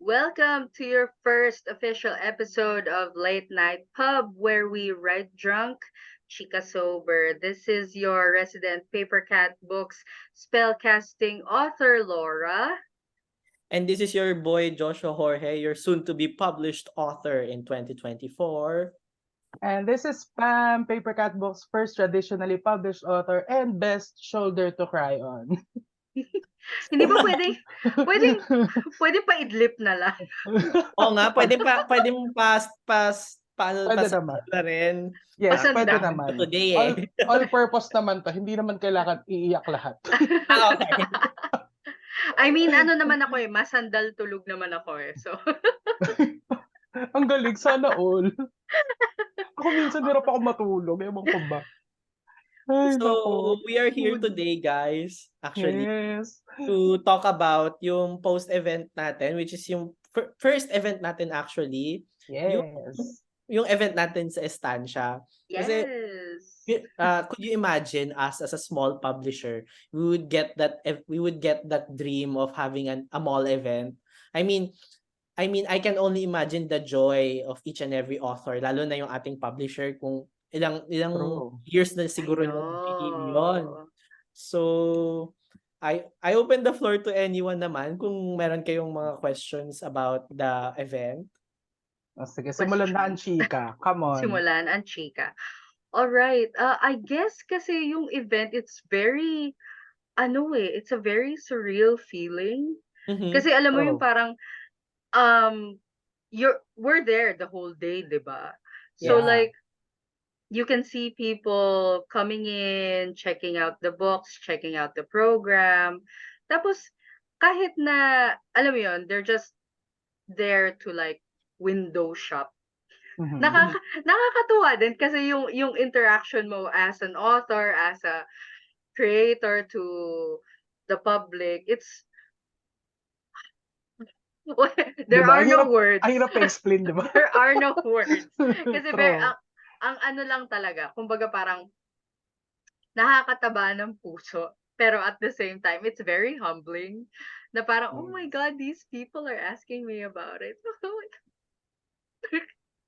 Welcome to your first official episode of Late Night Pub, where we write drunk, chica sober. This is your resident Paper Cat Books spellcasting author, Laura. And this is your boy Joshua Jorge, your soon-to-be published author in 2024. And this is Pam, Paper Cat Book's first traditionally published author and best shoulder to cry on. Hindi ba pwede pa idlip na lang? Oo nga, pwede mong paano Pwede naman. na rin. Yes, Pasanda. pwede naman. Today eh. All-purpose naman to. Hindi naman kailangan iiyak lahat. Okay. I mean, ano naman ako eh, masandal tulog naman ako eh. So, Ang galing, sana all. Ako minsan hirap ako matulog. Ewan ko ba. Ay, So, nako. we are here today, guys, actually, Yes. to talk about yung post-event natin, which is yung first event natin actually, Yes. yung event natin sa Estancia. Kasi, yes. could you imagine us as a small publisher, we would get that dream of having a mall event. I mean, I can only imagine the joy of each and every author, lalo na yung ating publisher, kung ilang True. years na siguro I yung team know. yun. So, I open the floor to anyone naman kung meron kayong mga questions about the event. Sige, simulan na ang chika. Come on. Simulan ang chika. Alright. I guess kasi yung event, it's very, it's a very surreal feeling. Mhm. Kasi alam mo yung True. parang, we're there the whole day, diba? So Yeah. like, you can see people coming in, checking out the books, checking out the program. Tapos, kahit na, alam mo yun, they're just there to like, window shop. Mhm. Nakakatuwa din kasi yung interaction mo as an author, as a creator to the public, it's there Diba? are no words. Ang hirap pa-explain, di ba? There are no words. Kasi True. ang ano lang talaga, kumbaga parang nakakataba ng puso. Pero at the same time, it's very humbling na parang, oh my God, these people are asking me about it.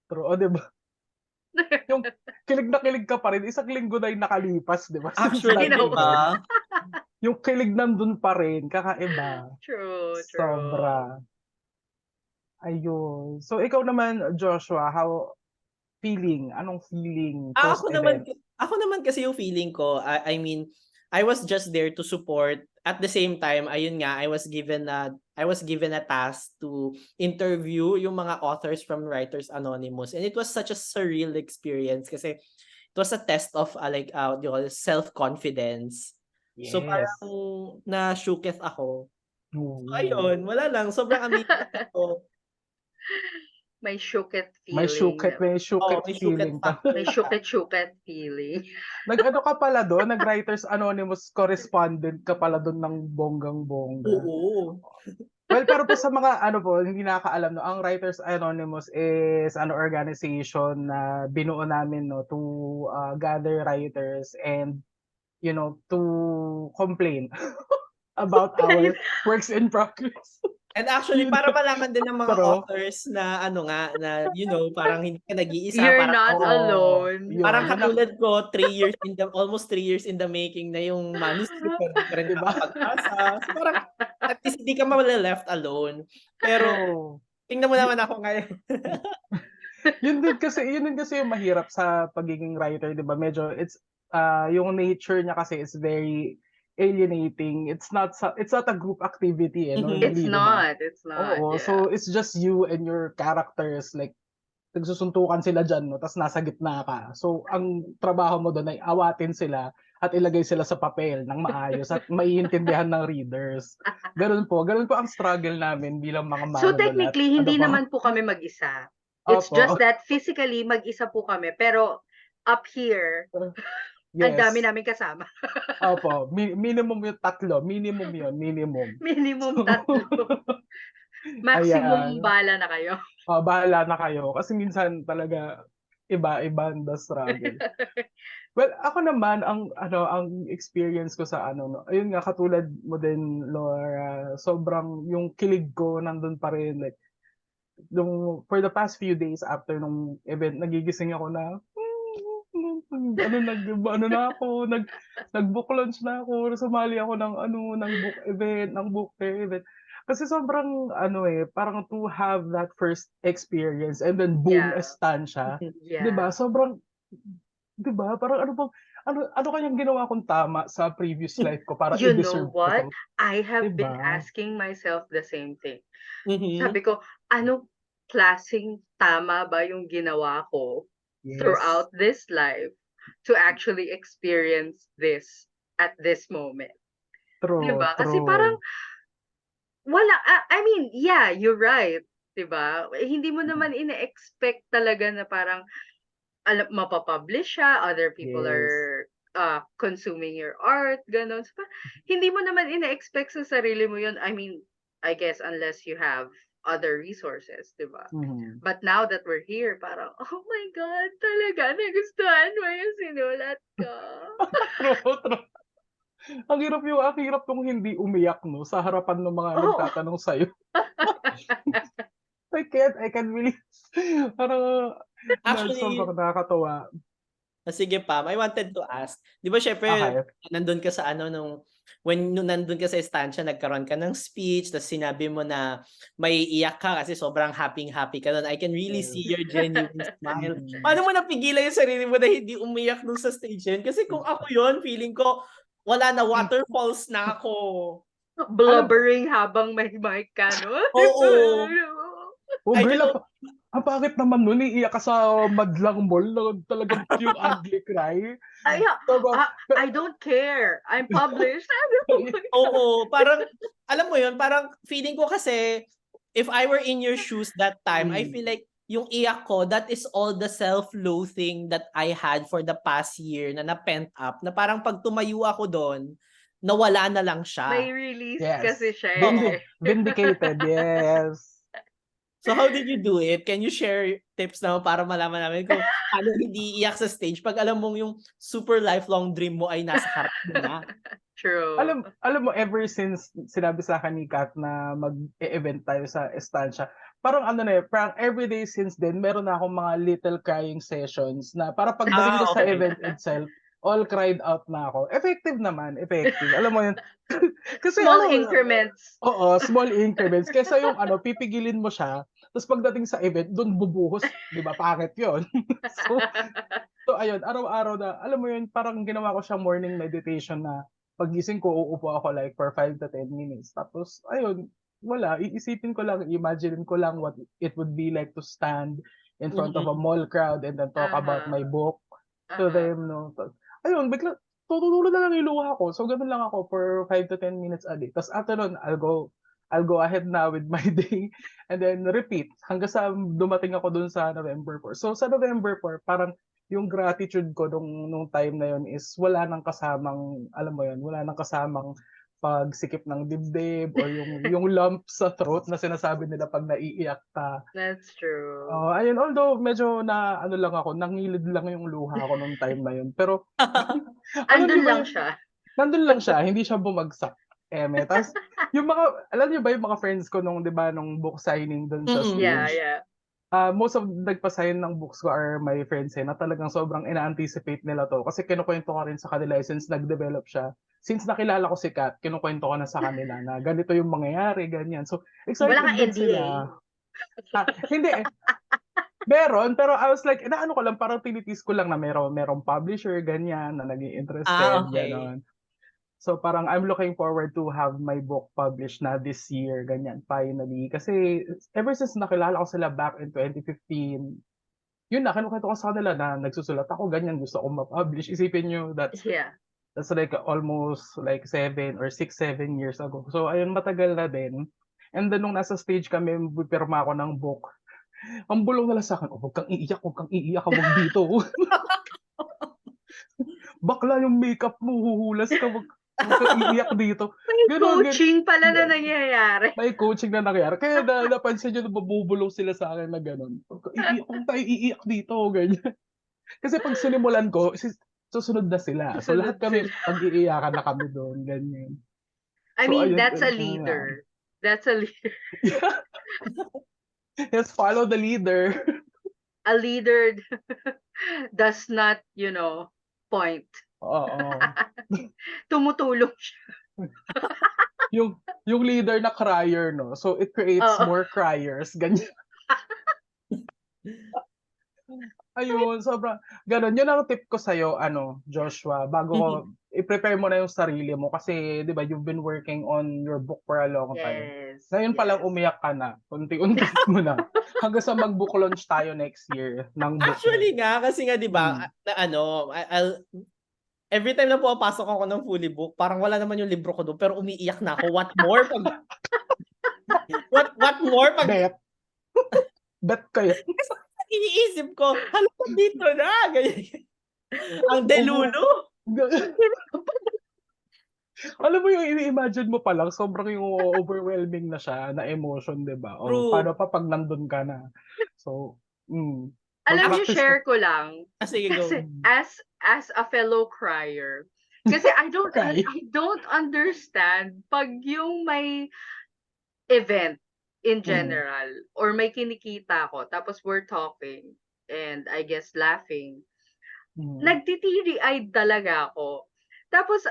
True, o diba? Yung kilig na kilig ka pa rin, isang linggo na yung nakalipas, di ba? Actually, You know, diba? Yung kilig nandun pa rin, kakaiba. True. Sobra. Ayun. So, ikaw naman, Joshua, anong feeling post-event? Ako naman kasi yung feeling ko, I mean, I was just there to support. At the same time, ayun nga, I was given a task to interview yung mga authors from Writers Anonymous, and it was such a surreal experience kasi it was a test of self-confidence. Yes. So parang na-shooketh ako. Oo. So, ayun, wala lang, sobrang amazing ako. May shooketh feeling. May shooketh May feeling pa. May shooketh feeling. Nag-ano ka pala doon? Nag-Writers Anonymous correspondent ka pala doon ng bonggang-bongga. Oo. Well, pero po sa mga hindi nakakaalam, no, ang Writers Anonymous is an organization na binuo namin, no, to gather writers and to complain about our works in progress. And actually, para malaman din ng mga Pero, authors na parang hindi ka nag-iisa. You're parang, not alone. Parang katulad ko, almost 3 years in the making na yung manuscript, pa rin Diba? pagbasa. So parang, at least hindi ka left alone. Pero, tingnan mo naman ako ngayon. yun din kasi yung mahirap sa pagiging writer, 'di ba? Medyo yung nature niya kasi is very alienating. It's not a group activity, Mhm. normally, It's not. Oo, Yeah. so it's just you and your characters, like nagsusuntukan sila dyan, no? Tapos nasa gitna ka. So ang trabaho mo doon ay awatin sila at ilagay sila sa papel ng maayos at maiintindihan ng readers. Ganun po ang struggle namin bilang mga So manunulat. technically, Ano hindi po? naman po kami mag-isa. It's just Opo. that physically, mag-isa po kami. Pero up here, ang dami Yes. namin kasama. Opo. Minimum yung 3. Minimum yun. Minimum. Minimum 3. Ayan. Maximum bala na kayo. Bahala na kayo. Kasi minsan talaga iba the struggle. Well, ako naman ang experience ko sa no, ayun nga katulad mo din Laura, sobrang yung kilig ko nandun pa rin like for the past few days after nung event nagigising ako na nag-book launch na ako, sumali ako ng book event, ng book fair event. Kasi sobrang parang to have that first experience and then boom, Yeah. estancia. 'Di Yeah. ba? Sobrang 'di ba? Parang ano kayang ginawa kong tama sa previous life ko para You know i-deserve ko what? to? I have been Diba? asking myself the same thing. Mhm. Sabi ko, ano klaseng tama ba yung ginawa ko Yes. throughout this life to actually experience this at this moment? True, Diba? Kasi parang wala, I mean, yeah, you're right. Diba? Hindi mo naman ina-expect talaga na parang mapapublish siya, other people Yes. are consuming your art, ganun. So, hindi mo naman ina-expect sa sarili mo yun. I mean, I guess unless you have other resources, diba? Mhm. But now that we're here, parang, oh my God, talaga, nagustuhan mo yung sinulat ko. True. Ang hirap yung hindi umiyak no sa harapan ng mga Oo. nagtatanong sa'yo. I can't really parang Actually, sobrang nakakatuwa. sige Pam, I wanted to ask, 'di ba syempre Okay. nandun ka sa nung nandun ka sa estancia nagkaroon ka ng speech tapos sinabi mo na may iyak ka kasi sobrang happy ka nun. I can really Yes. see your genuine smile. Mhm. Paano mo napigilan yung sarili mo na hindi umiyak dun sa stage yun? Kasi kung ako yun, feeling ko wala na, waterfalls na ako. Blubbering habang may mic ka, no? Oo. I can girl, ang pangit naman nun, iiyak ka sa madlang mall na talagang yung ugly cry. Ay, I don't care. I'm published. Oo, parang alam mo yun, parang feeling ko kasi if I were in your shoes that time, I feel like yung iyak ko, that is all the self-loathing that I had for the past year na na-pent up, na parang pag tumayo ako doon, nawala na lang siya. May release Yes. kasi siya eh. Vindicated, yes. So how did you do it? Can you share tips naman para malaman namin kung paano hindi iyak sa stage pag alam mong yung super lifelong dream mo ay nasa harap mo na? True. Alam mo, ever since sinabi sa akin ni Kat na mag-e-event tayo sa estancia, parang parang everyday since then, meron na akong mga little crying sessions na para pagdating ko sa Okay. event itself, all cried out na ako. Effective naman, effective. Alam mo yun, kasi Small increments. Oo, small increments. Kesa yung pipigilin mo siya, tapos pagdating sa event, doon bubuhos, di ba? Pangit yun. so ayun, araw-araw na, alam mo yun, parang ginawa ko siyang morning meditation na pagising ko, uupo ako like for 5 to 10 minutes. Tapos, ayun, wala, iisipin ko lang, imagine ko lang what it would be like to stand in front of a mall crowd and then talk about my book to them, no? Ayun, bigla, tutulog na lang yung luha ko. So, ganun lang ako for 5 to 10 minutes a day. Tapos after nun, I'll go ahead now with my day and then repeat hanggang sa dumating ako dun sa November 4. So, sa November 4, parang yung gratitude ko nung time na yun is wala nang kasamang, alam mo yun, wala nang kasamang pagsikip ng dibdib or yung lump sa throat na sinasabi nila pag naiiyak ka. That's true. Ayun, although medyo lang ako, nangilid lang yung luha ko nung time na yun. Pero, Andun lang siya. Nandun lang siya, hindi siya bumagsak. Tapos, yung alam niyo ba yung mga friends ko nung, di ba, nung book signing dun sa stage? Yeah. Most of nagpa-sign ng books ko are my friends na talagang sobrang ina-anticipate nila to. Kasi kinukwento ko rin sa kanila since nag-develop siya. Since nakilala ko si Kat, kinukwento ko na sa kanila na ganito yung mangyayari, ganyan. So, excited Wala kang din NDA. sila. Hindi meron, pero I was like, inaano ko lang, parang tinitis ko lang na merong publisher, ganyan, na naging interested, Okay. ganon. So parang I'm looking forward to have my book published na this year, ganyan, finally. Kasi ever since nakilala ko sila back in 2015, yun na, kinukwento ko sa kanila na nagsusulat ako, ganyan, gusto kong ma-publish. Isipin nyo, that's Yeah. That's like almost like 7 or 6, 7 years ago. So ayun, matagal na din. And then nung nasa stage kami, pipirma ako ng book. Ang bulong nila sa'kin, "Oh, huwag kang iiyak, huwag dito. Bakla yung makeup mo, huhulas ka, huwag kang iiyak dito." May Gano'n, coaching pala na nangyayari. may coaching na nangyari. Kaya napansin niyo na bumubulong sila sa'kin na gano'n. Huwag tayo iiyak dito," ganyan. Kasi 'pag sinimulan ko, susunod na sila. So Susunod lahat kami sila. mag-iiyakan na kami do'n, ganyan. I So mean, ayun, that's a kaya nga. leader. That's a leader. Yes, follow the leader. A leader does not, point. Oo. Tumutulong siya. Yung leader na crier 'no, so it creates Oo. more criers, ganyan. Ayun, gano'n. Yun ang tip ko sa'yo Joshua, bago i-prepare mo na yung sarili mo kasi 'di ba you've been working on your book for a long time. Yes, Ngayon palang yes. umiyak ka na, unti-unti mo na, hanggang sa mag-book launch tayo next year ng book mo. Actually nga, kasi nga 'di ba, na every time na pumapasok ako ng fully book, parang wala naman yung libro ko do'n, pero umiiyak na ako. What more pag Bet. Bet kayo. iniisip ko, hala dito na, ganyan. Ang delulu. Alam mo yung ini-imagine mo pa lang sobrang yung overwhelming na siya na emotion, 'di ba? O True. paano pa 'pag nandun ka na. So, Alam niyo, mag-practice share ko lang. Sige, go. Kasi as a fellow crier, kasi I Cry. don't understand pag yung may event in general or may kinikita ko tapos we're talking and I guess laughing. Nagtitiri-eyed talaga ako. Tapos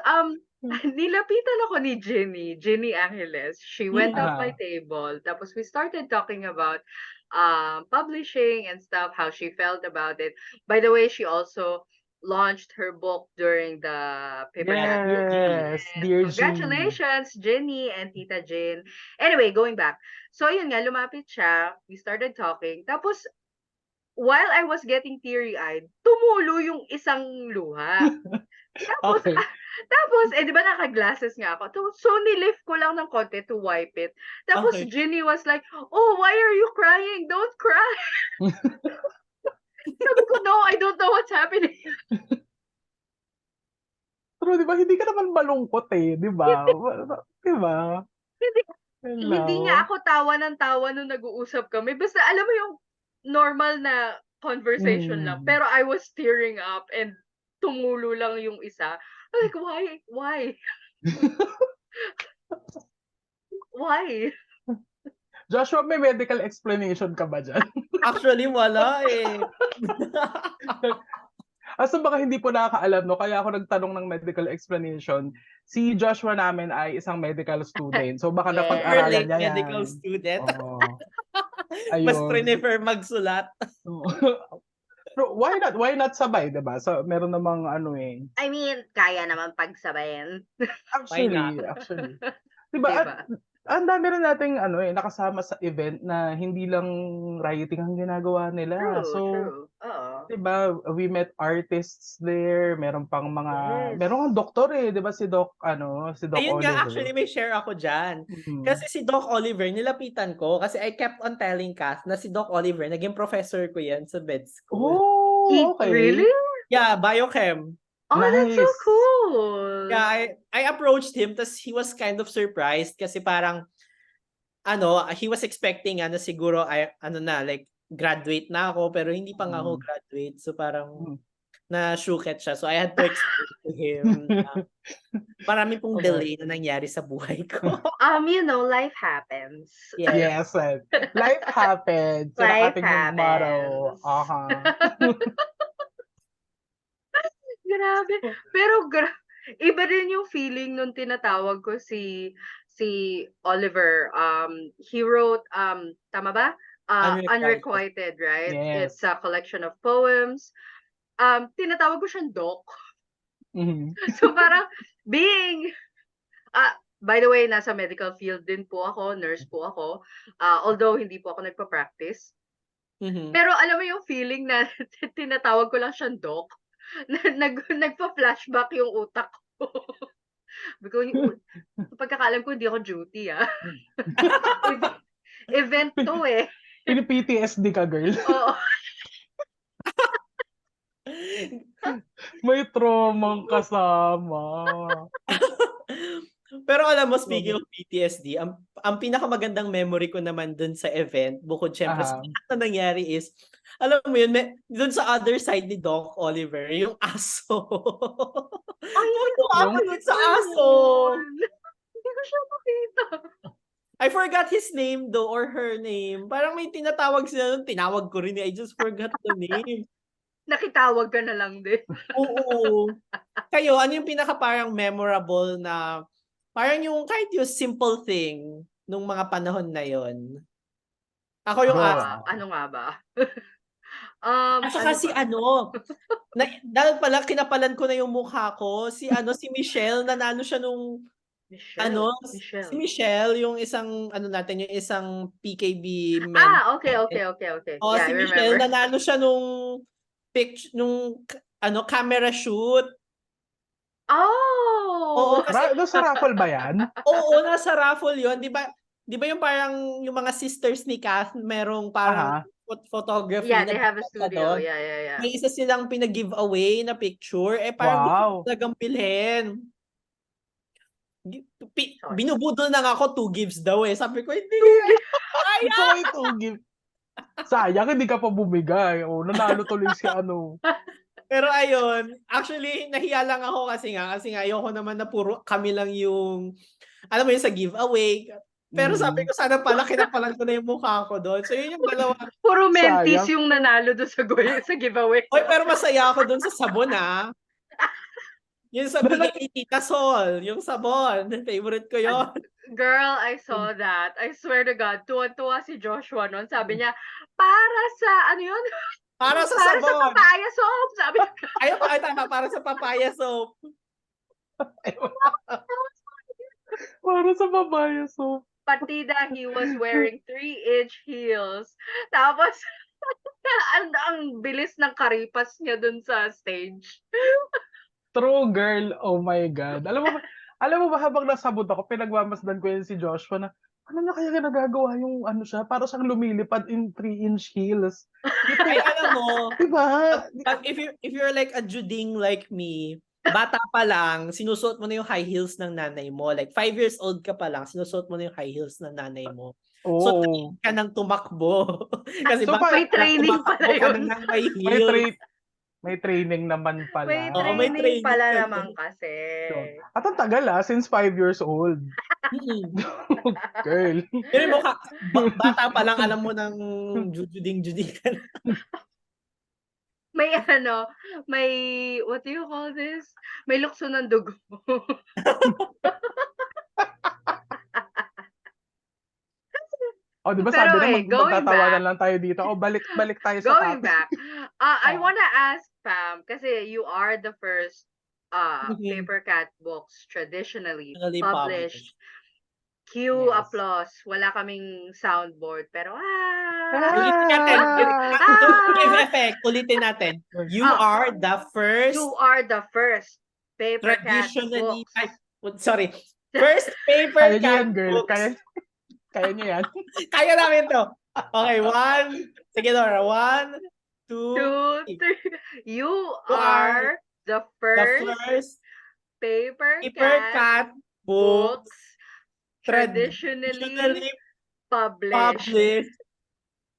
nilapitan ako ni Ginny Angeles. She went up my table tapos we started talking about publishing and stuff, how she felt about it. By the way, she also launched her book during the paper Yeah, drop. Yes, Yes. dear G. Congratulations, Jenny and Tita Jane. Anyway, going back. So, yun nga, lumapit siya. We started talking. Tapos, while I was getting teary-eyed, tumulo yung isang luha. Tapos, Okay. di ba naka-glasses nga ako. So, nilift ko lang ng konti to wipe it. Tapos, Okay. Ginny was like, "Oh, why are you crying? Don't cry." Sabi ko, "No, I don't know what's happening." Pero 'di ba hindi ka naman malungkot di ba? Di ba? Hindi, hindi nga Hello. ako tawa ng tawa nung nag-uusap kami. Basta alam mo yung normal na conversation lang. Pero I was tearing up and tumulo lang yung isa. I'm like, why? Why? Joshua, may medical explanation ka ba dyan? Actually, wala eh. So baka hindi po nakakaalam, no? Kaya ako nagtanong ng medical explanation. Si Joshua namin ay isang medical student. So baka Yes. napag-aralan Late niya yan. medical student. Oo. Mas Ayun. prefer magsulat. Pero why not sabay, 'di ba? So meron namang I mean, kaya naman pagsabayin. Actually. 'Di ba? Diba? Ang dami rin nating nakasama sa event na hindi lang writing ang ginagawa nila. So, True. Oo. 'di ba, we met artists there, meron pang Yes. meron kang doktor 'di ba si Doc Ayun nga, Oliver. actually may share ako dyan. Kasi si Doc Oliver, nilapitan ko kasi I kept on telling Kath na si Doc Oliver, naging professor ko yan sa med school. Oh, okay. Really? Yeah, biochem. Oh, that's so Nice. cool. Yeah, I approached him, tas he was kind of surprised kasi parang he was expecting na siguro like graduate na ako pero hindi pa nga ako graduate. So parang na-shooketh siya. So I had to explain to him marami pong delay na nangyari sa buhay ko. Life happens. Yes. Life happens. Yan ang Life ating motto. happens. Grabe. Pero iba rin yung feeling nung tinatawag ko si Oliver. He wrote, tama ba? Unrequited, right? Yes. It's a collection of poems. Tinatawag ko siyang Doc. So parang by the way, nasa medical field din po ako, nurse po ako. Although hindi po ako nagpa-practice. Pero alam mo yung feeling na tinatawag ko lang siyang Doc. Nagpa-flashback yung utak ko. Sabi ko, sa pagkakaalam ko, hindi ako duty, Event to eh. Pini-PTSD ka, girl. Oo. May traumang kasama. Pero alam mo, speaking of PTSD, ang pinakamagandang memory ko naman dun sa event, bukod syempre sa Aha. lahat na nangyari is, alam mo yun, dun sa other side ni Doc Oliver, yung aso. Ay, Tuwa ako dun sa ano aso. yun? Hindi ko siya makita. I forgot his name though, or her name. Parang may tinatawag sila nun, tinawag ko rin, I just forgot the name. Nakitawag ka na lang din. Oo. Kayo, ano yung pinaka parang memorable na, parang yung kahit yung simple thing nung mga panahon na yon? Ako yung Go. Ano nga ba? At saka Ano si ba? dahil pala kinapalan ko na yung mukha ko, si Michelle, nanalo siya nung, si Michelle. Michelle, yung isang, natin, yung isang PKB men. Okay. Oh, Yeah, si I Michelle, remember. nanalo siya nung camera shoot. Oo, Oh! kasi, Doon sa raffle ba yan? oo, nasa raffle yun. Di ba yung parang yung mga sisters ni Kath, merong parang Aha. photography Yeah, na they have a bata studio. doon. Yeah. May isa silang pinag-giveaway na picture. Parang gusto ko Wow. talagang bilhin. Sorry. Binubudol na nga ako 2 gifts daw eh. Sabi ko, hindi. Ito ay gift. Sayang, hindi ka pa bumigay. Nanalo tuloy si ano. Pero ayun, actually, nahiya lang ako kasi nga ayoko naman na puro kami lang yung, alam mo yun, sa giveaway. Pero sabi ko, sana pala kinapalan ko na yung mukha ko doon. So yun yung dalawa. Puro mentis Sayang. yung nanalo doon sa giveaway. Oy, pero masaya ako doon sa sabon Yung sa bigay ni Tita Sol, yung sabon. Favorite ko yon. Girl, I saw that. I swear to God, tuwa-tuwa si Joshua noon. Sabi niya, para sa, ano yun? Para sa Para sa sabon. papaya soap. Sabi niya. Ay, tama, para sa papaya soap. Para sa babaya so. Patida, he was wearing 3-inch heels. Tapos, ang bilis ng karipas niya dun sa stage. True, girl. Oh my God. Alam mo ba habang nasabot ako, pinagmamasdan ko yun si Joshua na, ano na kaya nagagawa yung ano siya? Para siyang lumilipad in 3-inch heels. Ay, alam mo, Diba? pag if you're like a Juding like me, bata pa lang, sinusuot mo na yung high heels ng nanay mo. Like 5 years old ka pa lang, sinusuot mo na yung high heels ng nanay mo. So, Oo. train ka ng tumakbo. Kasi So, May training tumakbo pala ka yun. na ng high heels. May training naman pala. May Oo, may training training pala ka naman kasi. At ang tagal since 5 years old. Girl. Pero mo bata pa lang alam mo ng juding ka na. May what do you call this? May lukso ng dugo. Di ba Pero sabi na going magtatawanan back. lang tayo dito. Balik tayo sa Going topic. back. I wanna ask Pam, kasi you are the first Paper Cat books traditionally published. Cue Yes. applause. Wala kaming soundboard, pero Ulitin natin. Give effect. Ulitin natin. You are the first. You are the first Paper Cat Traditionally. books. Sorry. First Paper Kaya niyo Cat yan, girl. books. Kaya niyo yan. Kaya namin to. Okay, 1. Sige, Dora. 1, 2, 2, 3. You are the first Paper Cat books traditionally published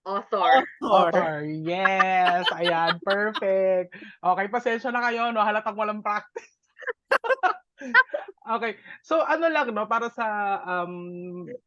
author. Yes. Ayan, perfect. Okay, pasensya na kayo, no? Halatang walang practice. Okay. So ano lang, no, para sa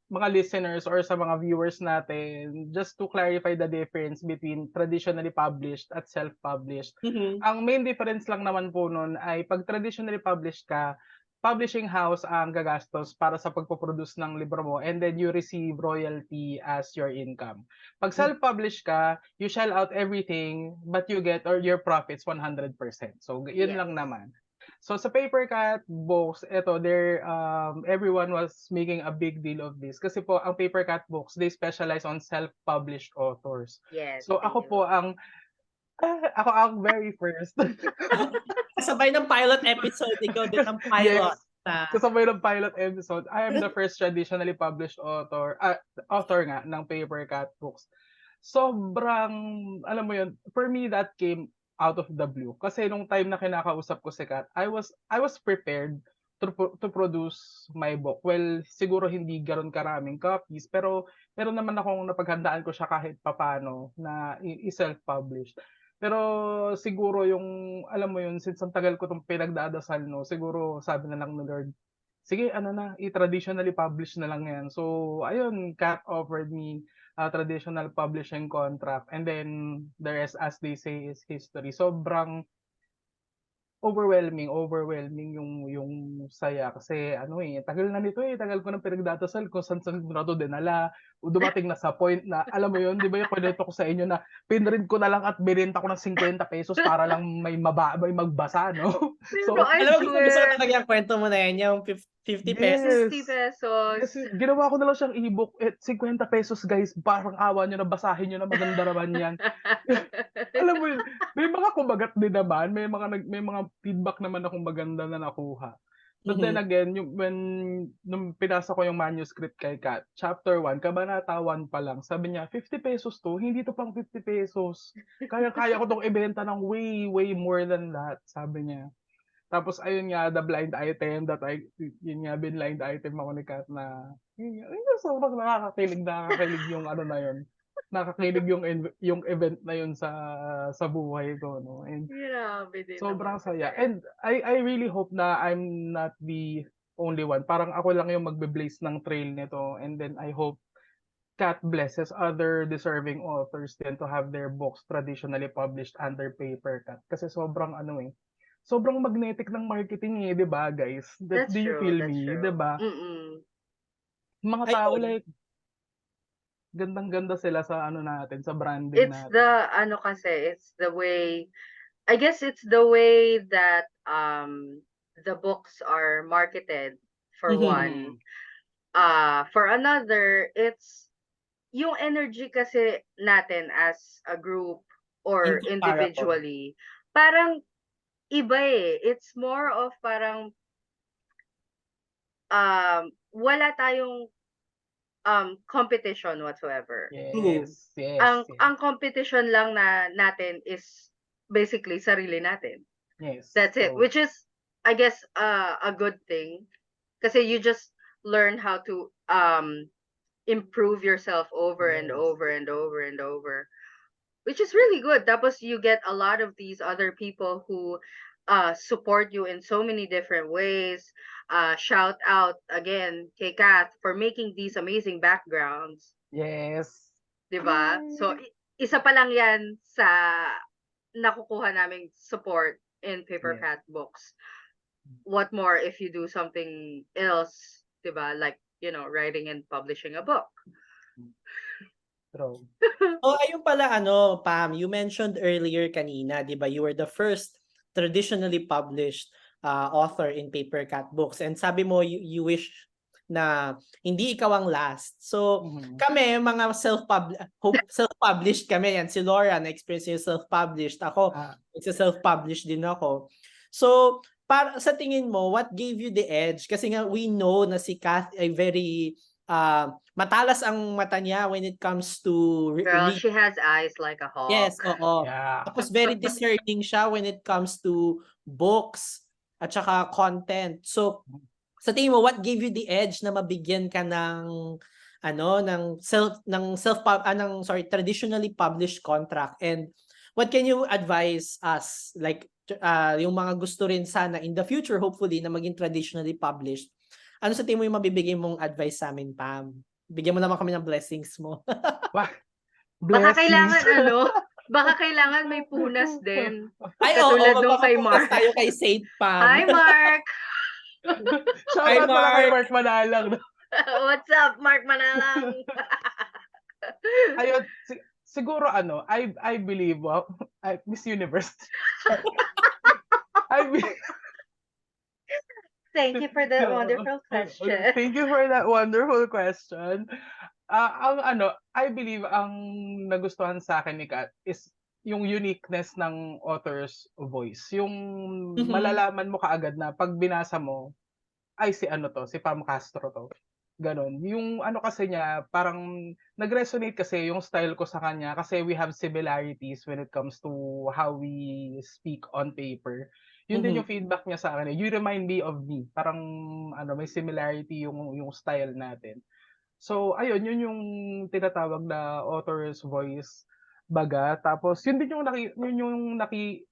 mga listeners or sa mga viewers natin, just to clarify the difference between traditionally published at self-published. Ang main difference lang naman po nun ay pag traditionally published ka, publishing house ang gagastos para sa pagpoproduce ng libro mo, and then you receive royalty as your income. Pag self-published ka, you shell out everything but you get or your profits 100%. So yun lang naman. So sa Paper Cat books, everyone was making a big deal of this kasi po ang Paper Cat books, they specialize on self-published authors. Yes. So ako ang very first. Kasabay ng pilot episode, ikaw din ang pilot. Yes. Kasabay ng pilot episode, I am the first traditionally published author nga ng Paper Cat Books. Sobrang, alam mo yun, for me that came out of the blue. Kasi nung time na kinakausap ko si Kat, I was prepared to produce my book. Well, siguro hindi ganoon karaming copies, pero meron naman akong napaghandaan ko siya kahit papano na i-self-publish. Pero siguro yung, alam mo yun, since ang tagal ko itong pinagdadasal, no, siguro sabi na lang ni Lord, sige, ano na, i-traditionally publish na lang yan. So, ayun, Kat offered me a traditional publishing contract. And then, the rest, as they say, is history. Sobrang overwhelming yung saya kasi ano tagal na nito tagal ko nang pinagdadasal kung saan ko na to dinala. Dumating na sa point na, alam mo yun, di ba yung kwento ko sa inyo na pinrint ko na lang at binenta ko ng 50 pesos para lang may magbasa, no? So, Pero I Alam mo, gusto swear, ko talaga yung kwento mo na yan, yung 50 pesos. 50 pesos. Kasi ginawa ko na lang siyang ebook at 50 pesos guys, parang awa nyo na basahin nyo na maganda naman yan. Alam mo yun, may mga kumagat din naman, may mga feedback naman akong maganda na nakuha. But then again, nung pinasa ko yung manuscript kay Kat, chapter 1, kabanata 1 pa lang, sabi niya, 50 pesos to, hindi to pang 50 pesos. Kaya ko tong ibenta ng way more than that, sabi niya. Tapos ayun nga, the blind item yun nga, blind item ako ni Kat na, yun nga, sobrang nakakakilig yung ano na yun. Nakakilig yung event na yun sa buhay ko, no? And Grabe din sobrang naman saya. kasi. And I really hope na I'm not the only one. Parang ako lang yung magbe-blaze ng trail nito. And then I hope Kat blesses other deserving authors din to have their books traditionally published under Paper Cat. Kasi sobrang sobrang magnetic ng marketing 'di ba, guys? Do That's you true, feel that's me, 'di true. ba? Mm-mm. Mga tao Ayun. like gandang-ganda sila sa ano natin, sa branding It's natin. it's the way, I guess it's the way that the books are marketed for one. For another, it's yung energy kasi natin as a group or Incomparable. individually. Parang iba It's more of parang wala tayong competition whatsoever. Yes, Ang competition lang natin is basically sarili natin. yes. That's it. So, Which is, I guess, a good thing. Kasi you just learn how to improve yourself over and yes. over and over and over. Which is really good. Tapos you get a lot of these other people who support you in so many different ways. Shout out again kay Kath for making these amazing backgrounds. Yes. 'Di ba? So, isa pa lang yan sa nakukuha naming support in Paper Yes. Cat Books. What more if you do something else, 'di ba? Like, writing and publishing a book. True. Oh, ayun pala Pam, you mentioned earlier kanina, 'di ba? You were the first traditionally published author in Paper Cat Books, and sabi mo you wish na hindi ikaw ang last. So, kami mga self-published kami yan. Si Laura na-experience yung self-published. Ako, self-published din ako. So, para sa tingin mo, what gave you the edge? Kasi nga we know na si Kath ay very matalas ang mata niya when it comes to Girl, she has eyes like a hawk. Yes, oo. Yeah. Tapos very discerning siya when it comes to books at saka content. So, sa tingin mo, what gave you the edge na mabigyan ka ng traditionally published contract? And what can you advise us, like yung mga gusto rin sana in the future, hopefully, na maging traditionally published? Ano sa tingin mo yung mabibigay mong advice sa amin, Pam? Bigyan mo naman kami ng blessings mo. Baka kailangan may punas din. Ay, Katulad oo, nung kay Mark. tayo kay Saint Pam. Hi, Mark! Shoutout pala kay Mark Manalang. What's up, Mark Manalang? Ayun, siguro I believe, Miss Universe. Thank you for that wonderful question. Thank you for that wonderful question. I believe ang nagustuhan sa akin ni Kat is yung uniqueness ng author's voice. Yung Mhm. malalaman mo kaagad na 'pag binasa mo, "Ay si ano 'to, si Pam Castro 'to." Gano'n. Yung ano kasi niya, parang nag-resonate kasi yung style ko sa kanya kasi we have similarities when it comes to how we speak on paper. Yun din Mhm. yung feedback niya sa akin, eh, "You remind me of me." Parang ano, may similarity yung style natin. So ayun, yun yung tinatawag na author's voice baga. Tapos yun din yung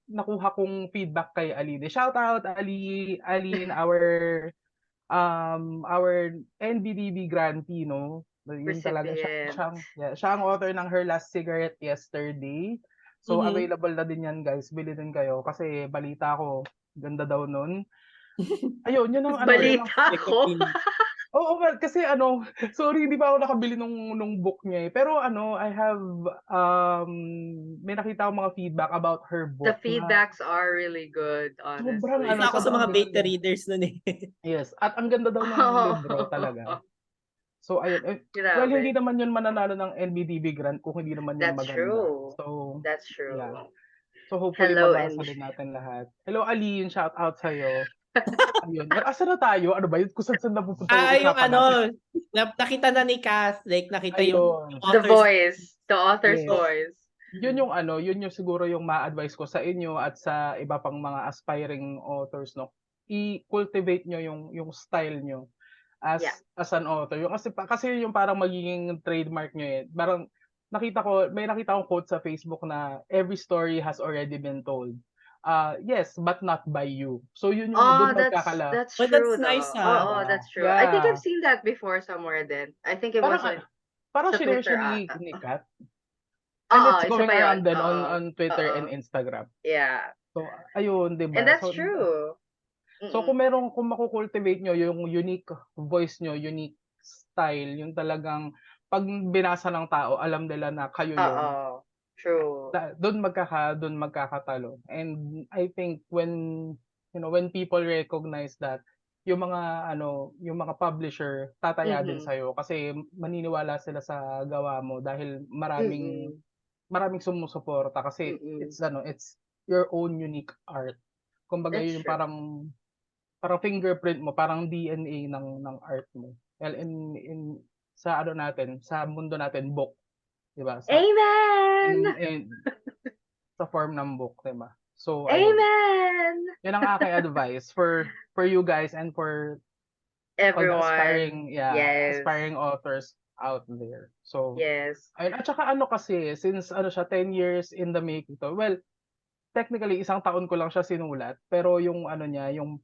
nakuha kong feedback kay Aline. Shout out Ali, Aline, our NBDB grantee 'no. Yun talaga siya Recipient. siya ang author ng Her Last Cigarette Yesterday. So Mhm. available na din yan guys, bili din kayo kasi balita ko ganda daw nun. Ayun, yun ang ano, yun ang Balita ko. oo nga, kasi ano, sorry hindi pa ako nakabili nung book niya, eh. Pero ano, I have, may nakita akong mga feedback about her The book na feedbacks are really good, sobrang honestly. ano, Isa ako sa sobrang mga beta ganda. readers nun, eh. Yes, at ang ganda daw nung libro talaga. So ayun, well hindi Grabe. naman yun mananalo ng NBDB grant kung hindi naman yun That's maganda. true. So, That's true. yeah. So hopefully Hello, mabasa and din natin lahat. Hello Aline, shout out sa'yo. Ayun, asan na tayo? Ano ba yun? Kung saan napupunta yung Yung usapan natin? ano, nakita na ni Kath, like nakita yung Ayun, the author's voice, the author's yes. voice. Yun yung ano, yun yung siguro yung ma-advice ko sa inyo at sa iba pang mga aspiring authors 'no. I-cultivate niyo yung style niyo Yeah. as an author. Yung kasi yun yung parang magiging trademark niyo, eh. Parang may nakita akong quote sa Facebook na, "Every story has already been told. Yes, but not by you." So yun yung Oh, dun magkakala that's Well, that's true nice, though. di ah. Oh, ba? that's true. I think I've Yeah. seen that before somewhere then. I think it Parang was ano, on parang sa shinare Twitter siya ni ata. Kat, and Oo, it's isa going pa yun. around din Oo. on Twitter Oo. and Instagram. Yeah. So ayun, 'di And ba? that's So true. So Mm-mm. kung maku-cultivate niyo yung unique voice niyo, unique style, yung talagang 'pag binasa ng tao alam nila na kayo yun, Oo. True. dun magkakatalo. And I think when people recognize that, yung mga publisher tataya din Mhm. sa'yo kasi maniniwala sila sa gawa mo dahil maraming Mm. maraming sumusuporta kasi Mm. it's your own unique art. Kumbaga That's yun yung true. parang fingerprint mo, parang DNA ng art mo. Well, in sa ano natin, sa mundo natin book, 'di ba? Amen! In sa form ng book, 'di ba? So ayun. Amen! 'Yun ang aking advice for you guys and for all the Everyone. Yes. aspiring authors out there. So Yes. ayun, at saka ano kasi, since ano siya 10 years in the making 'to, well, technically isang taon ko lang siya sinulat, pero yung ano niya, yung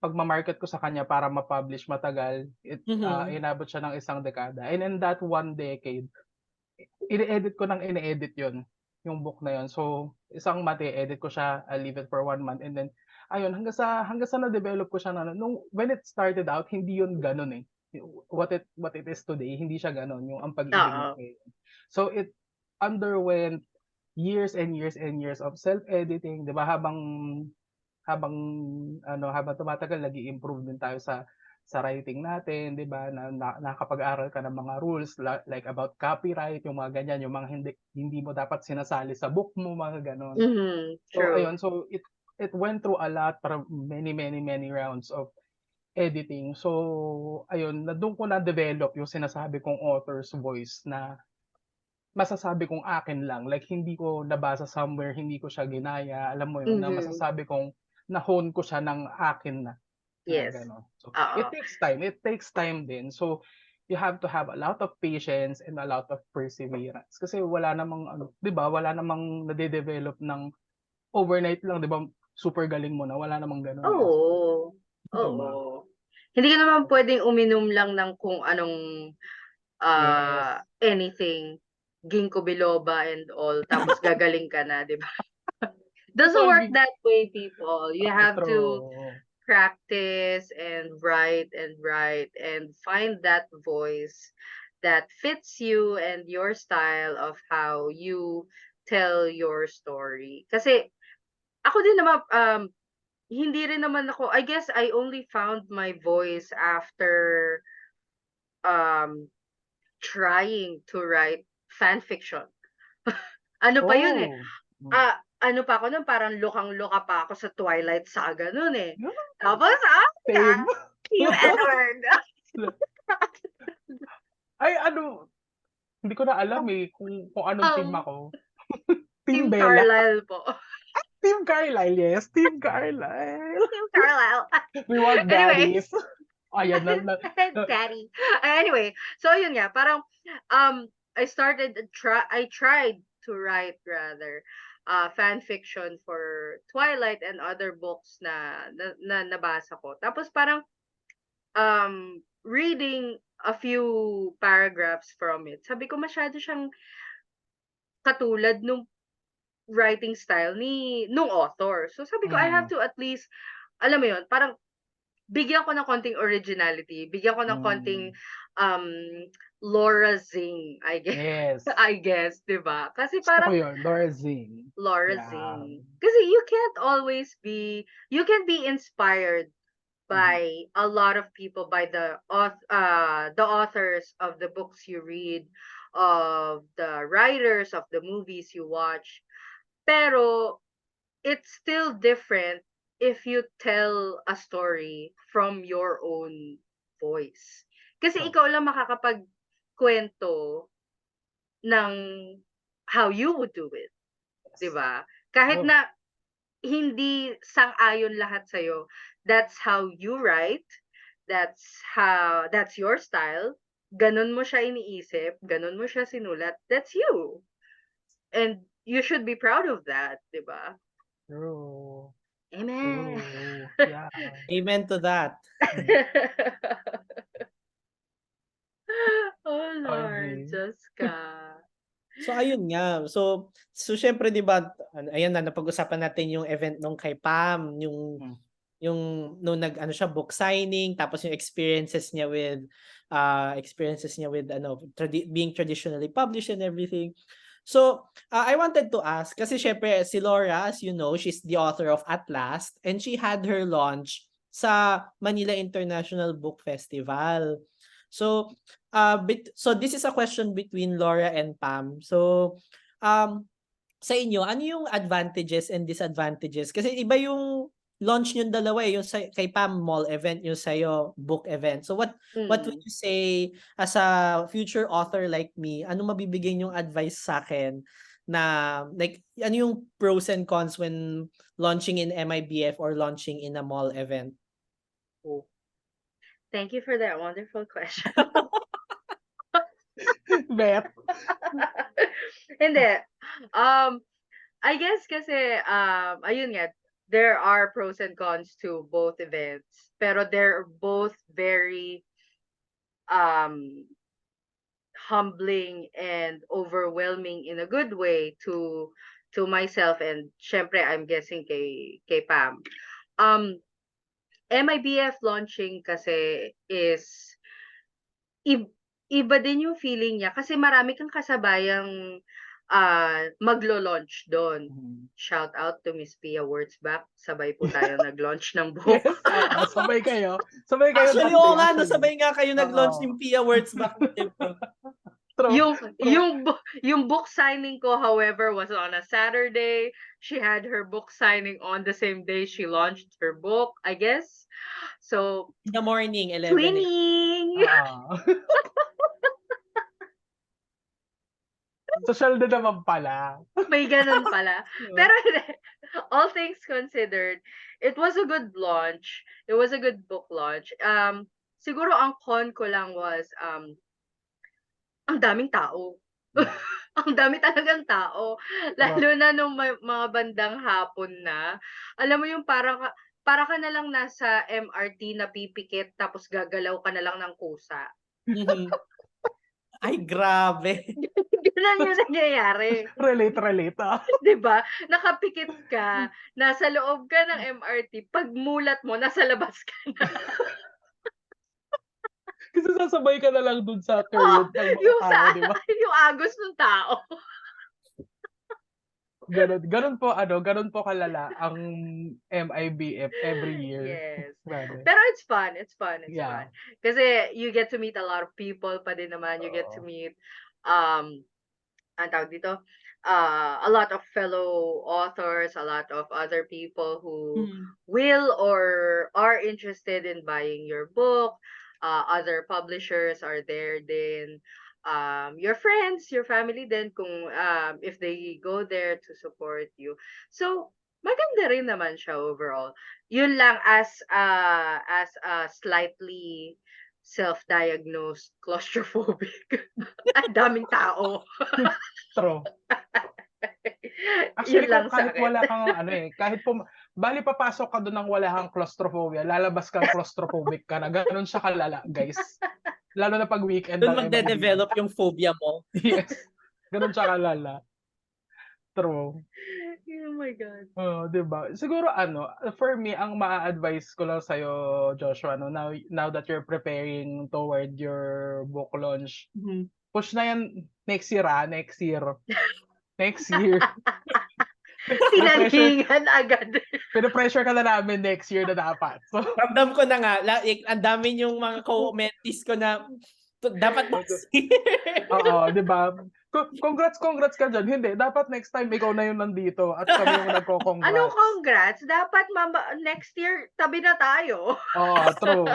pagma-market ko sa kanya para ma-publish matagal, Mhm. inabot siya ng isang dekada. And in that 1 decade, ine-edit ko ng ine-edit yun, yung book na yun. So, isang month i-edit ko siya, I'll leave it for 1 month and then ayun hanggang sa na-develop ko siya na when it started out, hindi yun gano'n, eh. What it is today, hindi siya gano'n, yung ang pag-ibig mo Oo. ngayon. So, it underwent years and years and years of self-editing, 'di ba, habang habang tumatagal nag-i-improve din tayo sa writing natin, 'di ba, na nakakapag-aral ka ng mga rules like about copyright, yung mga ganyan, yung mga hindi mo dapat sinasali sa book mo, mga gano'n. Mhm. So True. ayun, so it went through a lot, parang many, many, many rounds of editing. So ayun, dun ko na-develop yung sinasabi kong author's voice na masasabi kong akin lang, like hindi ko nabasa somewhere, hindi ko siya ginaya, alam mo yun, na Mhm. masasabi kong na-hone ko siya ng akin na Yes. gano'n. So, Oo. it takes time din. So, you have to have a lot of patience and a lot of perseverance kasi wala namang ano, 'di ba, wala namang nade-develop ng overnight lang, 'di ba, super galing mo na, wala namang gano'n, eh. So, Oo. 'di ba? Oo. Hindi ka naman puwedeng uminom lang ng kung anong, Yes. anything, ginkgo biloba and all, tapos gagaling ka na, 'di ba? Doesn't Totoo, work that way, people. You have to true. practice and write and find that voice that fits you and your style of how you tell your story. Kasi ako din naman, hindi rin naman ako, I guess I only found my voice after um trying to write fan fiction. Ano pa yun, eh, Oh. ano pa ako nun, parang lukang-luka pa ako sa Twilight Saga nun, eh. Yeah, Tapos, same. Team Edward. Ay ano, hindi ko na alam, eh, kung anong team Um, ako. Team Team Bella. Carlisle po. Team Carlisle, yes. Team Carlisle. Team Carlisle. We want Anyway. daddies. Ayan na. Daddy. Anyway, so yun nga, parang I tried to write rather fan fiction for Twilight and other books na nabasa ko. Tapos parang reading a few paragraphs from it. Sabi ko masyado siyang katulad nung writing style nung author. So sabi ko I have to at least alam mo yun, parang bigyan ko ng konting originality, bigyan ko ng konting um Laura Zing, I guess. Yes. I guess, 'di ba? Kasi Gusto ko parang yun, Laura Zing. Laura Yeah. Zing. Kasi you can be inspired by a lot of people, by the authors of the books you read, of the writers of the movies you watch. Pero it's still different if you tell a story from your own voice. Kasi Oh. ikaw lang makakapagkwento ng how you would do it, 'di ba? Kahit Oh. na hindi sang-ayon lahat sa'yo, that's how you write, that's your style, ganun mo siya iniisip, ganun mo siya sinulat, that's you. And you should be proud of that, 'di ba? True. Amen. True. Yeah. Amen to that. Oh Lord, Agree. Diyos ka. So ayun nga. So syempre 'di ba, ayan na napag-usapan natin yung event nung kay Pam, yung nung nag-ano siya book signing, tapos yung experiences niya with being traditionally published and everything. So I wanted to ask kasi syempre si Laura, as you know, she's the author of At Last and she had her launch sa Manila International Book Festival. So so this is a question between Laura and Pam. So sa inyo, ano yung advantages and disadvantages? Kasi iba yung launch yung dalawa eh, yung kay Pam mall event, yung sa'yo book event. So what would you say as a future author like me, ano mabibigay yung advice sa akin na like ano yung pros and cons when launching in MIBF or launching in a mall event? Oh. Thank you for that wonderful question. Bet. Hindi. I guess kasi, ayun nga, there are pros and cons to both events. Pero they're both very um, humbling and overwhelming in a good way to myself and syempre I'm guessing kay Pam. MIBF launching kasi is iba din yung feeling niya kasi marami kang kasabayang maglo-launch doon. Shout out to Miss Pia Wurtzbach. Sabay po tayo nag-launch ng book. Yes, sabay kayo. Sabay kayo Actually, that day, oo nga, actually. nasabay nga kayo nag-launch Oo. yung Pia Wurtzbach. Yung yung book signing ko, however, was on a Saturday. She had her book signing on the same day she launched her book, I guess. So, In the morning, 11 a.m. twinning! Social na naman pala. May ganun pala. Pero all things considered, it was a good launch. It was a good book launch. Siguro ang con ko lang was ang daming tao. Ang dami talagang tao. Lalo na nung mga bandang hapon na. Alam mo yung para ka na lang nasa MRT na pipikit tapos gagalaw ka na lang ng kusa. Ay, grabe. Ganun yung nangyayari. Relate. 'Di ba? Nakapikit ka, nasa loob ka ng MRT, pagmulat mo nasa labas ka na. Kasi sasabay ka na lang dun sa current ng mga Yung tao, di ba? yung agos ng tao. Ganun po kalala ang MIBF every year. Yes. Grabe. Pero it's fun. Yeah. Kasi you get to meet a lot of people pa din naman. You get to meet ang tawag dito, a lot of fellow authors, a lot of other people who Mhm. will or are interested in buying your book. Other publishers are there din. Your friends, your family din kung if they go there to support you. So, maganda rin naman siya overall. Yun lang as a slightly self-diagnosed claustrophobic. Ang daming tao. True. Yun Actually, lang kung kahit sa'kin. wala kang ano kahit bali papasok ka doon ng wala kang claustrophobia, lalabas kang claustrophobic ka na. Gano'n siya kalala, guys. Lalo na pag weekend Doon ng MMDA. magde-develop yung phobia mo. Yes. Gano'n siya kalala. True. Oh my God. Oo, 'di ba? Siguro for me ang maa-advice ko lang sa'yo, Joshua, now that you're preparing toward your book launch, Mhm. push na 'yan next year, next year. Next year. Pine-pressure Pinanghingan agad. pine-pressure ka na namin next year na dapat. So, Ramdam ko na nga, ang dami yung mga commentees ko na dapat next year. oo, 'di ba? Congrats ka diyan. Hindi, dapat next time ikaw na yung nandito at kami yung Anong nagko-congrats. congrats? Dapat next year, tabi na tayo. Oo, true.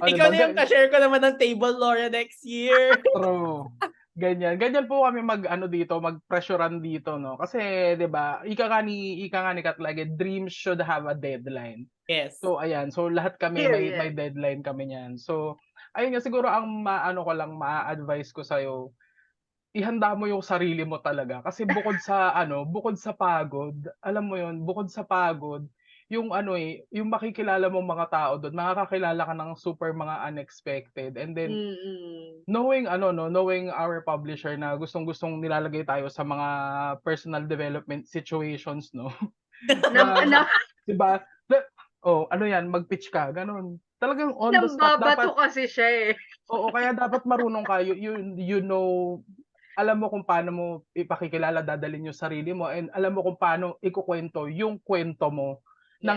O, 'di Ikaw ba? na yung ka-share ko naman ng table, Laura, next year. True. Ganyan po kami dito, mag-pressurean dito, no? Kasi 'di ba, ika nga ni Katlage, dreams should have a deadline. Yes. So ayan, so lahat kami may Period. deadline kami niyan. So ayun nga siguro ang ko lang, maa-advice ko sa'yo, ihanda mo yung sarili mo talaga kasi bukod sa pagod, alam mo yun, bukod sa pagod, yung yung makikilala mong mga tao dun, makakakilala ka ng super mga unexpected, and then Mm. knowing our publisher na gustong-gustong nilalagay tayo sa mga personal development situations, no? Na, Na na, 'di ba? Ano 'yan, mag-pitch ka, gano'n. Talagang on the spot nambabato dapat. kasi siya eh. Oo, kaya dapat marunong ka, you know, alam mo kung paano mo ipakikilala, dadalhin yung sarili mo, and alam mo kung paano ikukuwento yung kuwento mo Yes.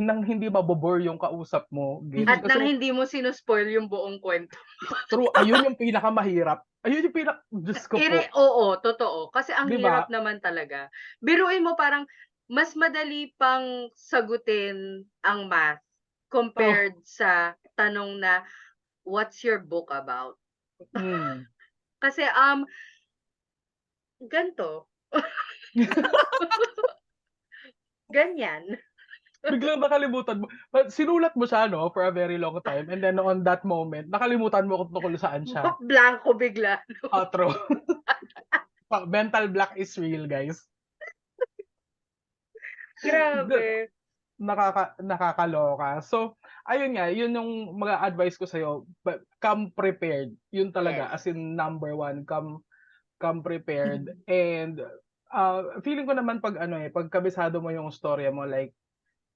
nang hindi mabo-bore yung kausap mo, gets? At nang Kasi hindi mo sinospoil yung buong kwento. true, ayun yung pinakamahirap. Ayun yung Diyos ko po, Oo, totoo. Kasi ang 'di hirap ba? naman talaga. Biruin mo parang mas madali pang sagutin ang math Oh, compared sa tanong na, "What's your book about?" hmm. Kasi, gan'to, ganyan. Biglang nakalimutan mo. Sinulat mo siya, 'no, for a very long time, and then on that moment, nakalimutan mo kung tungkol saan siya. Blanko bigla. True. Mental block is real, guys. Grabe. Nakakaloka. So, ayun nga, yun yung mga advice ko sa'yo, come prepared. Yun talaga, Yes. as in number one, come prepared. And, feeling ko naman pag kabisado mo yung storya mo, like,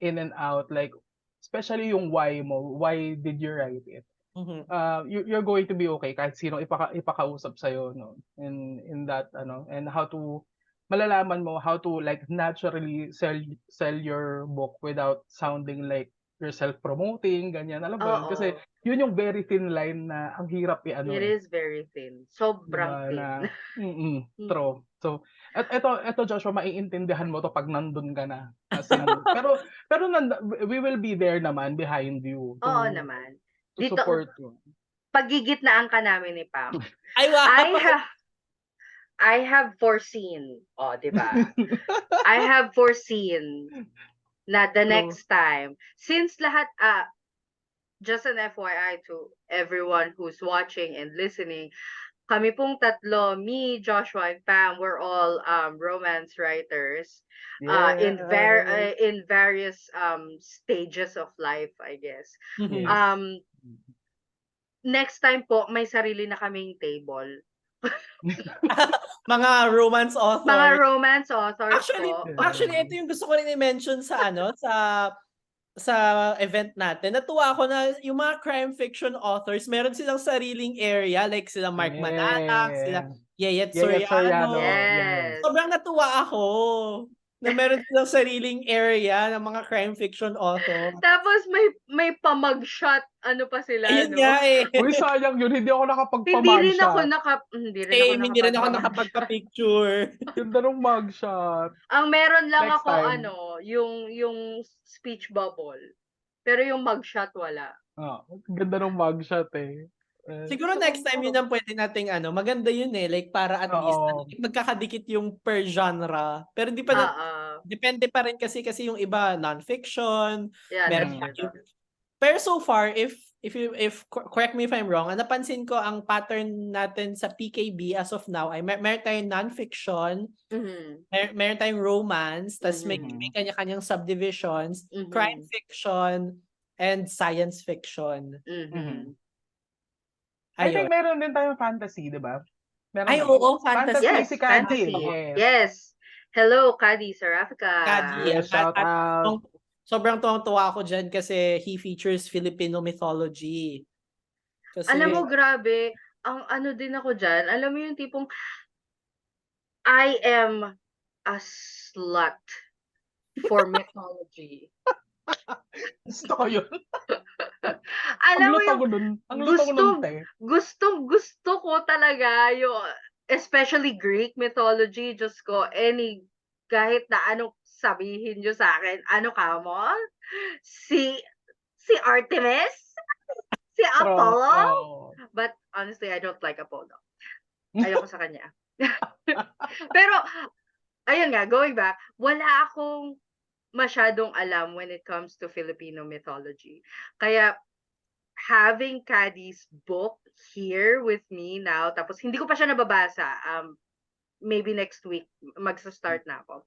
in and out, like, especially yung why mo, why did you write it? Mhm. You're going to be okay kahit sino ipakausap sa'yo, no, in that and malalaman mo how to, like, naturally sell your book without sounding like you're self-promoting, ganyan, alam mo yun? Kasi Oo. yun yung very thin line na ang hirap It is very thin. 'di Sobrang ba, thin. na Mm. true. So, at eto Joshua, maiintindihan mo 'to 'pag nandun ka na, as in, pero we will be there naman behind you Oo naman. to Dito, support you. paggigitnaan ka namin ni Pam. Ay, wow! I have foreseen, 'di ba? I have foreseen na the True. next time, since lahat, just an FYI to everyone who's watching and listening, kami pong tatlo, me, Joshua, and Pam, we're all romance writers Yes. in various stages of life, I guess. Mhm. Yes. Next time po, may sarili na kaming table. Mga romance Mga authors. romance authors Actually, po. ito yung gusto ko rin i-mention sa sa event natin. Natuwa ako na yung mga crime fiction authors, meron silang sariling area, like sila Mark Mananak, sila Yeah. Yeyet Yeyet Soriano. Soriano. Yes. Yes. Sobrang natuwa ako. na meron silang sariling area ng mga crime fiction author. Tapos may pa-mugshot ano pa sila, Ayun no? nga eh. Uy, sayang yun. Hindi ako Hindi rin ako nakapagpa-mugshot. Hindi rin ako nakapag-mugshot. nakapagpa-picture. Ganda ng mugshot. Ang meron lang Next ako time. yung speech bubble. Pero yung mugshot wala. Ganda ng mugshot eh. Siguro next time yun ang pwede nating maganda yun eh. Like para at least Oo. magkakadikit yung per genre. Pero hindi pa depende pa rin kasi yung iba non-fiction. Yeah, Meron that's true. Pero so far, if correct me if I'm wrong, napansin ko ang pattern natin sa PKB as of now ay meron tayong non-fiction, Mhm. meron tayong romance, tas may Mhm. kanya-kanyang subdivisions, crime fiction, and science fiction. Mhm. I think Ayun. meron din tayong fantasy, di ba? Meron Ay, din. oo, fantasy. Yes, si Kadi. fantasy. Yes. Yes. Hello, Kadi Serafica. Kadi, Yes, shout out. Sobrang tuwang-tuwa ako dyan kasi he features Filipino mythology. Kasi, Alam mo, grabe, ang ano din ako dyan, alam mo yung tipong, I am a slut for mythology. Gusto ko yun. Alam mo yung, Ang lutang nun, te. gusto ko talaga yung, especially Greek mythology, Diyos ko, kahit na anong sabihin nyo sa akin, ano ka mo? Si Artemis? Si Apollo? But honestly, I don't like Apollo. Ayoko sa kanya. Pero, ayun nga, going back, wala akong masyadong alam when it comes to Filipino mythology. Kaya, having Kadi's book here with me now, tapos hindi ko pa siya nababasa, maybe next week, magsa-start na ako.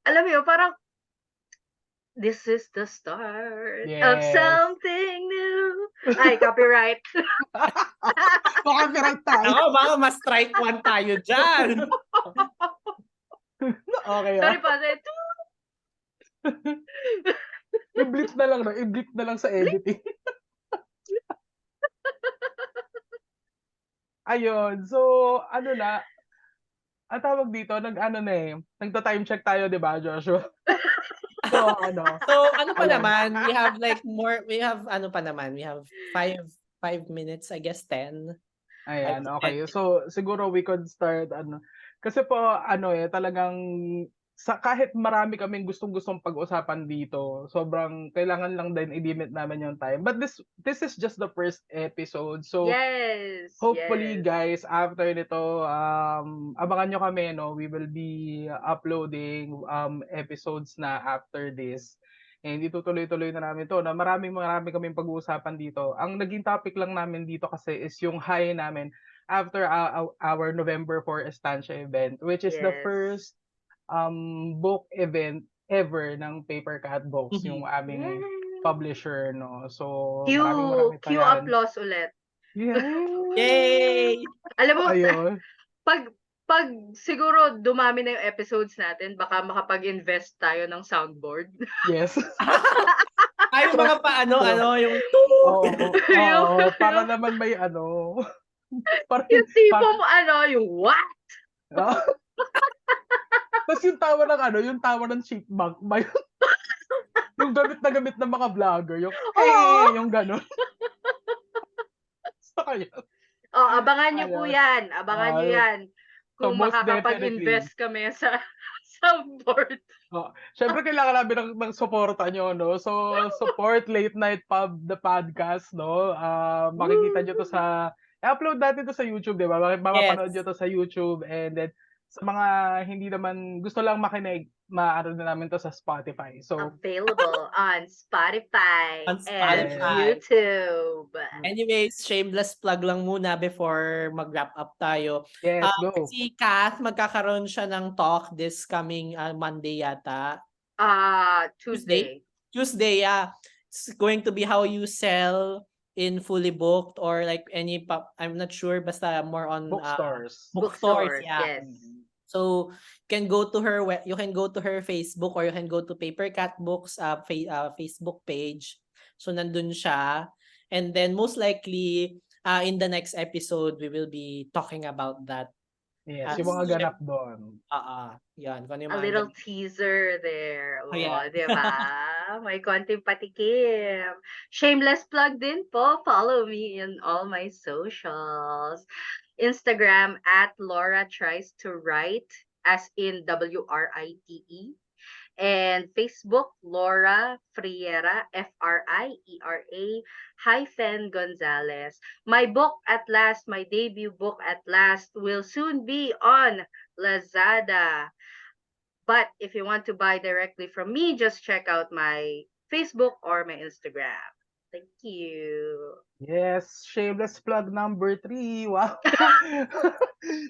Alam mo yun, parang, this is the start of something new. Ay, copyright. Copyright tayo. ako, baka ma-strike one tayo dyan. Okay. Sorry pa. I-bleep na lang, no? I-bleep na lang sa editing. Ayun. So, ano na, ang tawag dito, nagta-time check tayo, di ba, Joshua? So, ano pa Ayan. naman, we have we have 5 minutes, I guess 10. Ayan, okay. So, siguro we could start, kasi po, talagang, kahit marami kaming gustong-gustong pag-usapan dito, sobrang kailangan lang din i-limit namin yung time. But this is just the first episode. So, yes. hopefully, yes. guys, after nito, abangan nyo kami, no? We will be uploading episodes na after this. And itutuloy-tuloy na namin to na marami kaming pag-uusapan dito. Ang naging topic lang namin dito kasi is yung high namin after our November 4 estancia event, which is the first book event ever ng Paper Cat Books, yung aming publisher, no? So, maraming Cue applause ulit. Yay! Alam mo, ayun. Pag siguro dumami na yung episodes natin, baka makapag-invest tayo ng soundboard. Yes. Ay, yung mga yung Oo, para naman may yung tipo mo, yung what? Tapos yung tawa ng chipmunk, yung gamit ng mga vlogger, yung yung gano'n. So, kayo. Abangan nyo po yan. Abangan nyo yan. Kung makakapag-invest kami sa soundboard. Syempre, kailangan namin ng suporta nyo, no? So, support Late Night Pub, the podcast, no? Makikita nyo to i-upload natin to sa YouTube, di ba? Mapapanood nyo to sa YouTube, and then, sa mga hindi naman gusto lang makinig, maaari na namin to sa Spotify. So, available on Spotify, and YouTube. Anyways, shameless plug lang muna before mag-wrap up tayo. Yes, go. Si Kath, magkakaroon siya ng talk this coming Monday yata. Tuesday, yeah. It's going to be how you sell in Fully Booked or like any I'm not sure, basta more on bookstores. Bookstores, yeah. Yes. So you can go to her Facebook, or you can go to Paper Cat Books Facebook page. So nandun siya, and then most likely in the next episode we will be talking about that Yes, Ah, yung mga Mm. ganap doon. yan. Kung ano yung A mga little ganap. teaser there. Ayan. Oh, 'di ba? May konting patikim. Shameless plug din po. Follow me in all my socials. Instagram at Laura tries to write, as in WRITE. And Facebook, Laura Friera, Friera hyphen Gonzalez. My book at last, my debut book at last, will soon be on Lazada. But if you want to buy directly from me, just check out my Facebook or my Instagram. Thank you. Yes, shameless plug number 3. Wow.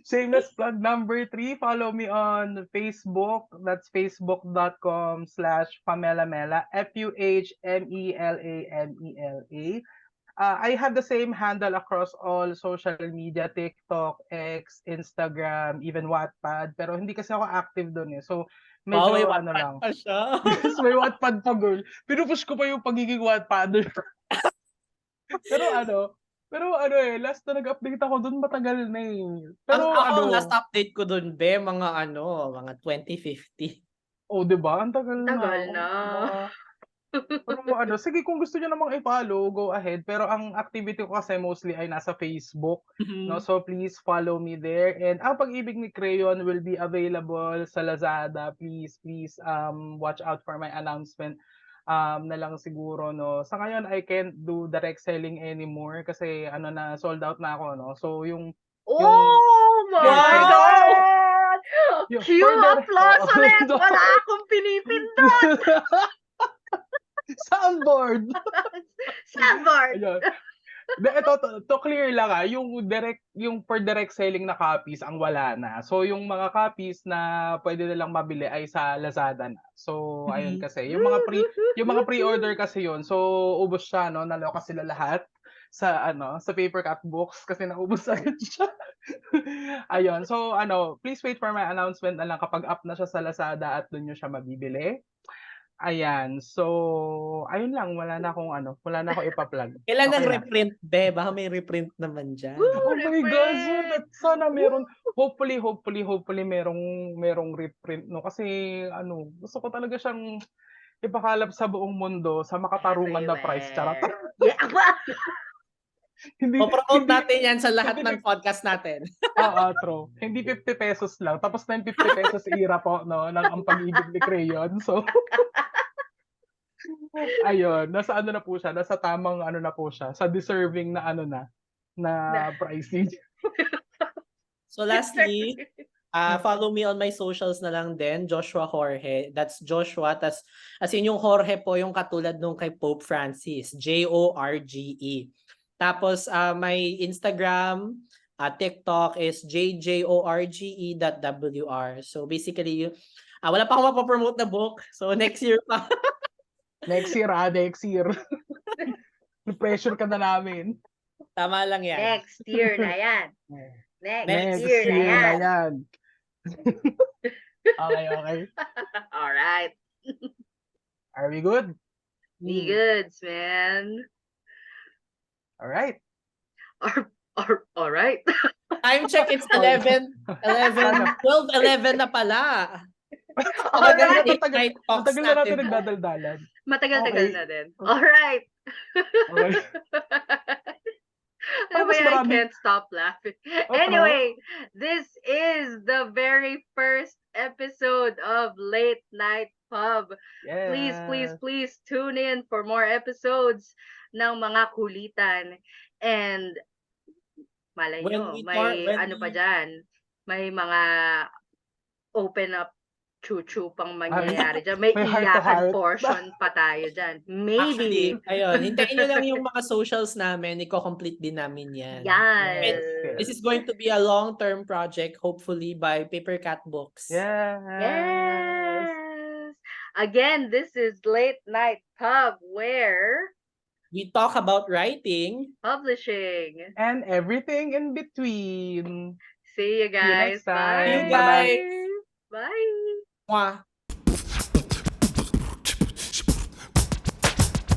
Shameless plug number 3. Follow me on Facebook. That's facebook.com/Pamela Mela. FUHMELAMELA. I have the same handle across all social media, TikTok, X, Instagram, even Wattpad. Pero hindi kasi ako active doon eh. So, Wow, may medyo ano Wattpad lang. pa siya. Yes, may Wattpad pa, girl. Pinupush ko pa yung pagiging Wattpadder. Pero ano eh, last na nag-update ako doon matagal na eh. Ang Pero ako, ano, last update ko dun, mga 2050. oh, 'di ba? Ang tagal na. Tagal Oh, na. mga pero ano, sige kung gusto niyo namang i-follow, go ahead. Pero ang activity ko kasi mostly ay nasa Facebook, no? So please follow me there. And ang Pag-ibig ni Crayon will be available sa Lazada. Please watch out for my announcement. Na lang siguro, no. Sa ngayon I can't do direct selling anymore kasi ano na sold out na ako, no. So yung Oh yes, my for Wow! God! yung Cue for the applause ulit! Wala akong pinipindot! soundboard. Soundboard! Ayun. Ito clear lang yung for direct selling na copies ang wala na. So yung mga copies na pwede nilang mabili ay sa Lazada na. So ayun kasi yung mga pre-order kasi yun. So ubos siya, no, naloka sila lahat sa paper cut books kasi naubos agad siya. Ayun. So please wait for my announcement na lang kapag up na siya sa Lazada at doon niyo siya mabibili. Ayan. So ayun lang, wala na akong ipa-plug. Kailan ang Okay na. reprint, be? Baka may reprint naman dyan. Oh my God, so Reprint! sana meron, hopefully merong reprint, no? Kasi gusto ko talaga siyang ipakalap sa buong mundo sa makatarungan na price. Charot. Everywhere. Yeah. Hindi O-promote hindi natin yan sa lahat hindi ng podcast natin. oo, true. Hindi 50 pesos lang. Tapos na yung 50 pesos era po, no, ng Ang Pag-ibig ni Crayon. So, ayun, nasa ano na po siya, nasa tamang ano na po siya, sa deserving na na pricing. So lastly, follow me on my socials na lang din, Joshua Jorge. That's Joshua, as in yung Jorge po, yung katulad nung kay Pope Francis, Jorge. Tapos my Instagram, TikTok is jjorge.wr. So basically, wala pa akong mapapromote na book. So next year pa. Next year. Pressure ka na namin. Tama lang yan. Next year na yan. Next Next year na year na yan. yan. Okay. All right. Are we good? Be goods, man. All right. All right. Time check, it's 11 na pala. All Matagal na right. late night talks Matagal na natin natin. nagdadaldalan. Matagal-tagal Okay. na din. All right. Okay. Ano ba Mas yan? I marami. can't stop laughing. Anyway, this is the very first episode of Late Night Pub. Yes. Please tune in for more episodes ng mga kulitan. And malay When nyo, we may talk- when ano pa we- dyan, may mga open up chuchu pang mangyayari dyan. May may heart to iyakan heart. portion pa tayo dyan. Actually, Maybe. ayun, hintayin nyo lang yung mga socials namin, i-complete din namin yan. Yes. This is going to be a long-term project, hopefully by Paper Cat Books. Yes. Yes. Again, this is Late Night Pub where We talk about writing. publishing. And everything in between. See you you next guys. time. See you Bye. guys. Bye. Mwah.